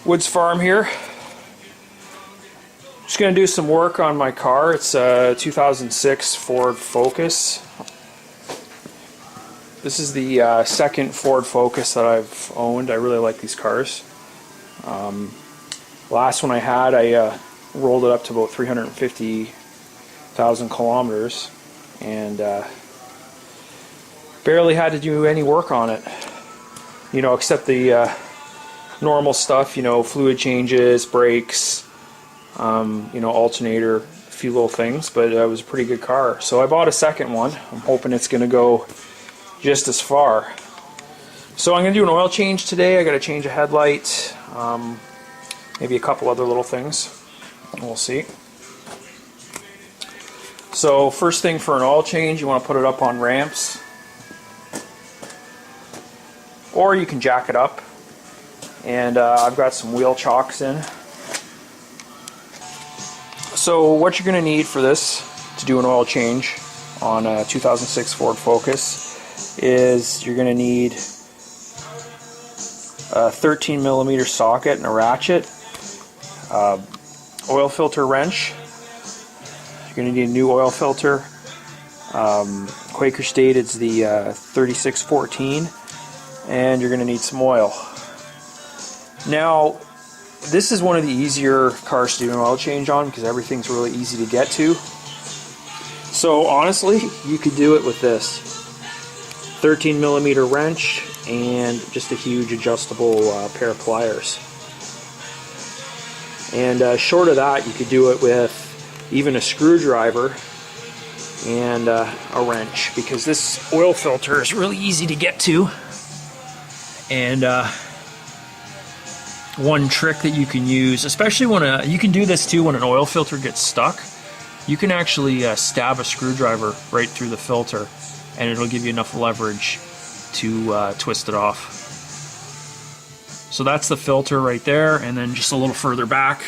Woods Farm here. Just going to do some work on my car. It's a 2006 Ford Focus. This is the second Ford Focus that I've owned. I really like these cars. Last one I had, I rolled it up to about 350,000 kilometers and barely had to do any work on it, you know, except the normal stuff, you know, fluid changes, brakes, you know, alternator, a few little things, but it was a pretty good car. So I bought a second one. I'm hoping it's going to go just as far. So I'm going to do an oil change today. I got to change a headlight, maybe a couple other little things. We'll see. So first thing for an oil change, you want to put it up on ramps, or you can jack it up. And I've got some wheel chocks in. So what you're going to need for this to do an oil change on a 2006 Ford Focus is you're going to need a 13mm socket and a ratchet, oil filter wrench. You're going to need a new oil filter. Quaker State, it's the 3614, and you're going to need some oil. Now, this is one of the easier cars to do an oil change on because everything's really easy to get to. So honestly, you could do it with this 13mm wrench and just a huge adjustable pair of pliers. And short of that, you could do it with even a screwdriver and a wrench, because this oil filter is really easy to get to. And one trick that you can use, especially when you can do this too when an oil filter gets stuck, you can actually stab a screwdriver right through the filter, and it'll give you enough leverage to twist it off. So that's the filter right there, and then just a little further back,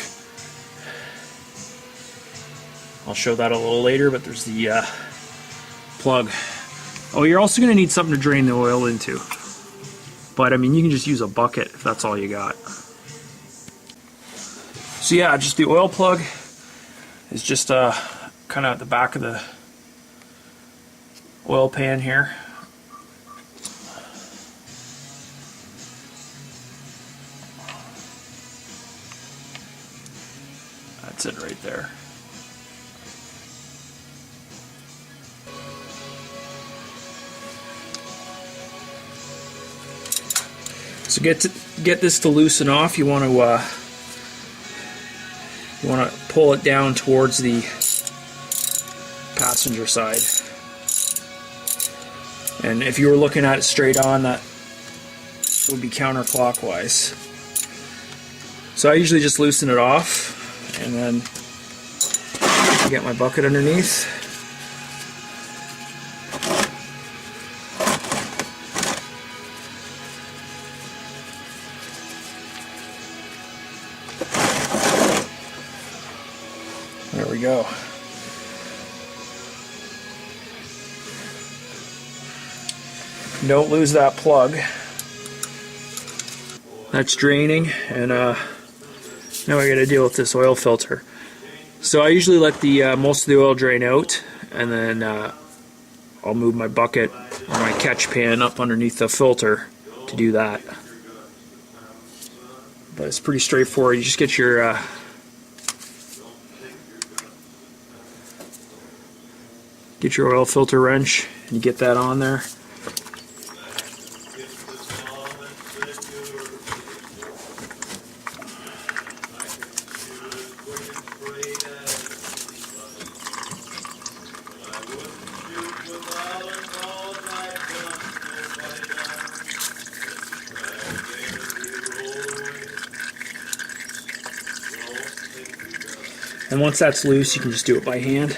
I'll show that a little later, but there's the plug. Oh, you're also going to need something to drain the oil into, but I mean, you can just use a bucket if that's all you got. So yeah, just the oil plug is just kind of at the back of the oil pan here. That's it right there. So get this to loosen off, you want to pull it down towards the passenger side. And if you were looking at it straight on, that would be counterclockwise. So I usually just loosen it off and then get my bucket underneath. There we go. Don't lose that plug. That's draining, and now I got to deal with this oil filter. So I usually let the most of the oil drain out, and then I'll move my bucket or my catch pan up underneath the filter to do that. But it's pretty straightforward. You just get your oil filter wrench and you get that on there. And once that's loose, you can just do it by hand.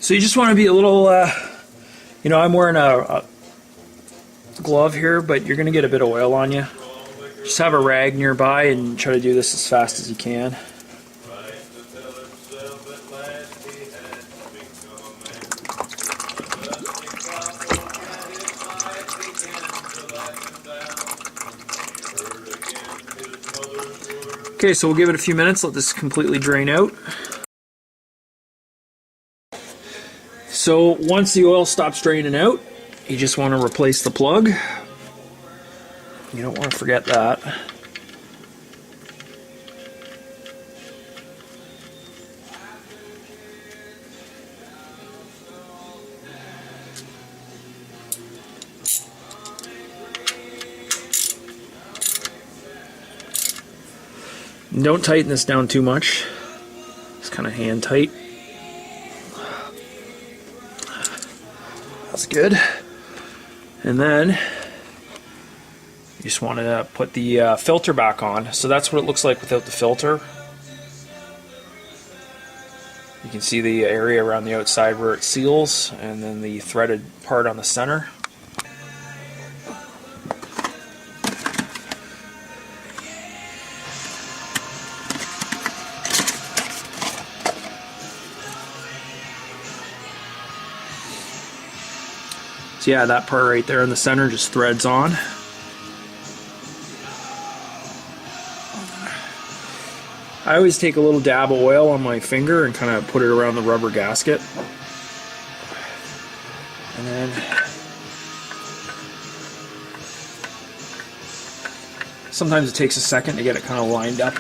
So you just want to be a little, you know, I'm wearing a glove here, but you're going to get a bit of oil on you. Just have a rag nearby and try to do this as fast as you can. Okay, so we'll give it a few minutes, let this completely drain out. So once the oil stops draining out, you just want to replace the plug. You don't want to forget that. Don't tighten this down too much. It's kind of hand tight. That's good. And then you just want to put the filter back on. So that's what it looks like without the filter. You can see the area around the outside where it seals, and then the threaded part on the center. So yeah, that part right there in the center just threads on. I always take a little dab of oil on my finger and kind of put it around the rubber gasket. And then sometimes it takes a second to get it kind of lined up.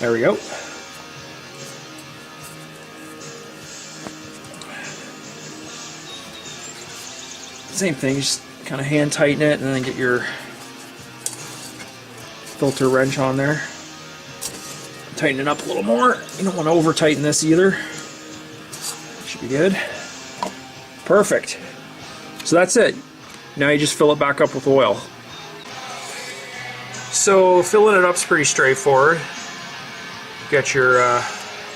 There we go. Same thing, just kind of hand tighten it and then get your filter wrench on there. Tighten it up a little more. You don't want to over tighten this either. Should be good. Perfect. So that's it. Now you just fill it back up with oil. So filling it up is pretty straightforward. Got your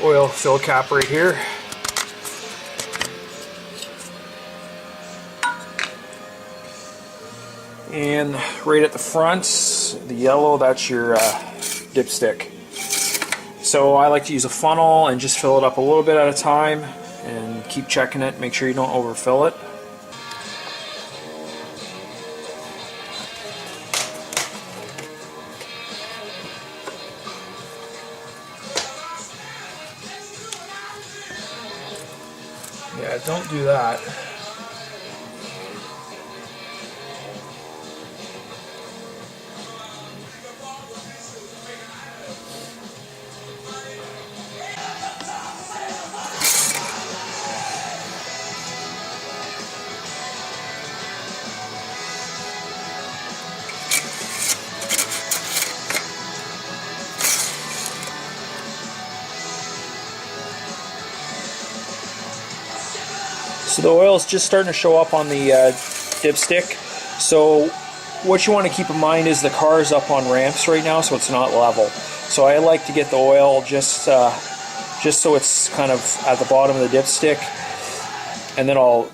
oil fill cap right here. And right at the front, the yellow, that's your dipstick. So I like to use a funnel and just fill it up a little bit at a time and keep checking it, make sure you don't overfill it. Yeah, don't do that. So the oil is just starting to show up on the dipstick. So what you want to keep in mind is the car is up on ramps right now, so it's not level. So I like to get the oil just so it's kind of at the bottom of the dipstick, and then I'll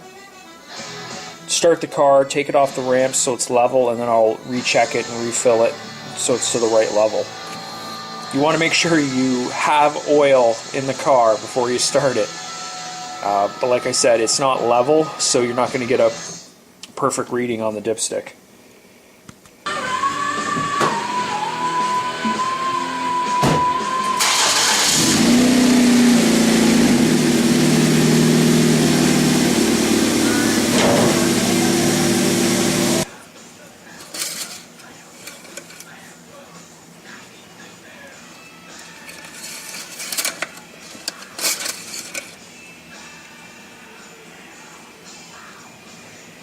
start the car, take it off the ramp so it's level, and then I'll recheck it and refill it so it's to the right level. You want to make sure you have oil in the car before you start it. But like I said, it's not level, so you're not going to get a perfect reading on the dipstick.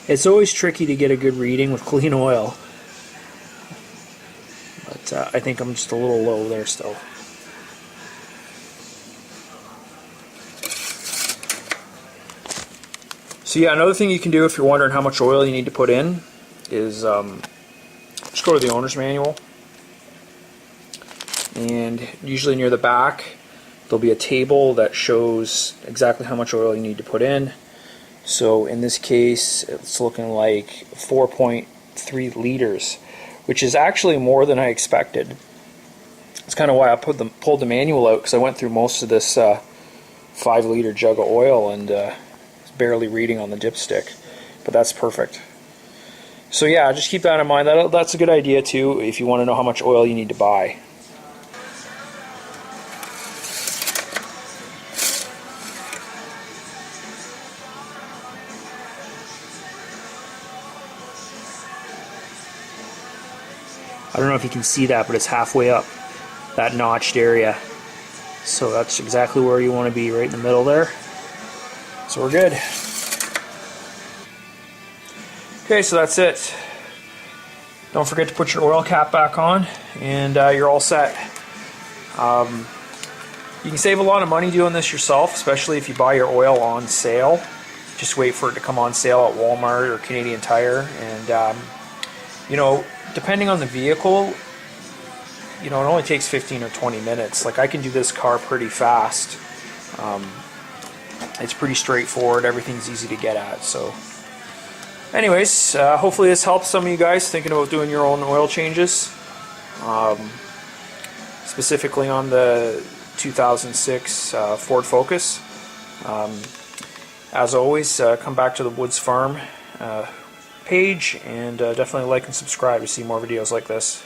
It's always tricky to get a good reading with clean oil, but I think I'm just a little low there still. So yeah, another thing you can do if you're wondering how much oil you need to put in is just go to the owner's manual, and usually near the back there'll be a table that shows exactly how much oil you need to put in. So in this case, it's looking like 4.3 liters, which is actually more than I expected. That's kind of why I pulled the manual out, because I went through most of this 5-liter jug of oil and it's barely reading on the dipstick, but that's perfect. So yeah, just keep that in mind. That's a good idea too if you want to know how much oil you need to buy. I don't know if you can see that, but it's halfway up that notched area. So that's exactly where you want to be, right in the middle there. So we're good. Okay, so that's it. Don't forget to put your oil cap back on, and you're all set. You can save a lot of money doing this yourself, especially if you buy your oil on sale. Just wait for it to come on sale at Walmart or Canadian Tire, and you know, depending on the vehicle, you know, it only takes 15 or 20 minutes. Like, I can do this car pretty fast. It's pretty straightforward. Everything's easy to get at. So anyways, hopefully this helps some of you guys thinking about doing your own oil changes, specifically on the 2006 Ford Focus. As always, come back to the Woods Farm page, and definitely like and subscribe to see more videos like this.